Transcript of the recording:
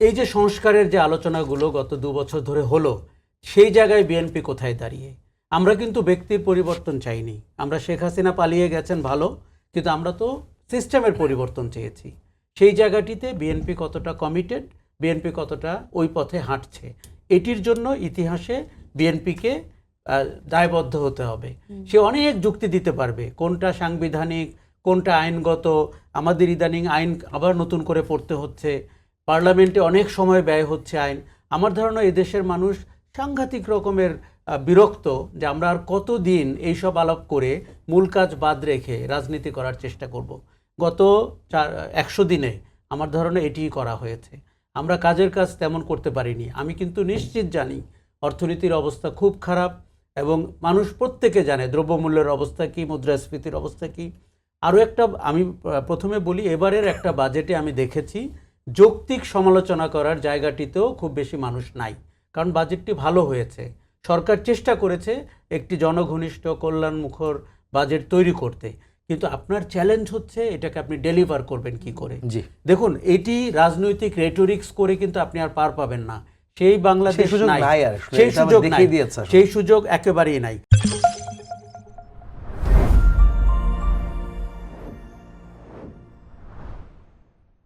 এই যে সংস্কারের যে আলোচনাগুলো গত 2 বছর ধরে হলো, সেই জায়গায় বিএনপি কোথায় দাঁড়িয়ে? আমরা কিন্তু ব্যক্তির পরিবর্তন চাইনি। আমরা শেখ হাসিনা পালিয়ে গেছেন ভালো, কিন্তু আমরা তো সিস্টেমের পরিবর্তন চেয়েছি। সেই জায়গাটিতে বিএনপি কতটা কমিটেড, বিএনপি কতটা ওই পথে হাঁটছে, এটির জন্য ইতিহাসে বিএনপিকে দায়বদ্ধ হতে হবে। সে অনেক যুক্তি দিতে পারবে কোনটা সাংবিধানিক, কোনটা আইনগত। আমাদের ইদানিং আইন আবার নতুন করে পড়তে হচ্ছে, পার্লামেন্টে অনেক সময় ব্যয় হচ্ছে আইন। আমার ধারণা এদেশের মানুষ সাংঘাতিক রকমের বিরক্ত যে আমরা আর কতদিন এইসব আলাপ করে মূল কাজ বাদ রেখে রাজনীতি করার চেষ্টা করব। গত 100 দিনে আমার ধারণা এটিই করা হয়েছে। আমরা কাজের কাজ তেমন করতে পারিনি। আমি কিন্তু নিশ্চিত জানি অর্থনীতির অবস্থা খুব খারাপ, এবং মানুষ প্রত্যেকে জানে দ্রব্যমূল্যের অবস্থা কী, মুদ্রাস্ফীতির অবস্থা কী। আরও একটা আমি প্রথমে বলি, এবারের একটা বাজেটে আমি দেখেছি যৌক্তিক সমালোচনা করার জায়গাটিতেও খুব বেশি মানুষ নাই, কারণ বাজেটটি ভালো হয়েছে। সরকার চেষ্টা করেছে একটি জনঘনিষ্ঠ কল্যাণমুখর বাজেট তৈরি করতে, কিন্তু আপনার চ্যালেঞ্জ হচ্ছে এটাকে আপনি ডেলিভার করবেন কি করে। জি, দেখুন, এটি রাজনৈতিক রেটোরিক্স করে কিন্তু আপনি আর পার পাবেন না। সেই বাংলাদেশ নাই, সেই সুযোগ নাই, সেই সুযোগ একেবারেই নাই।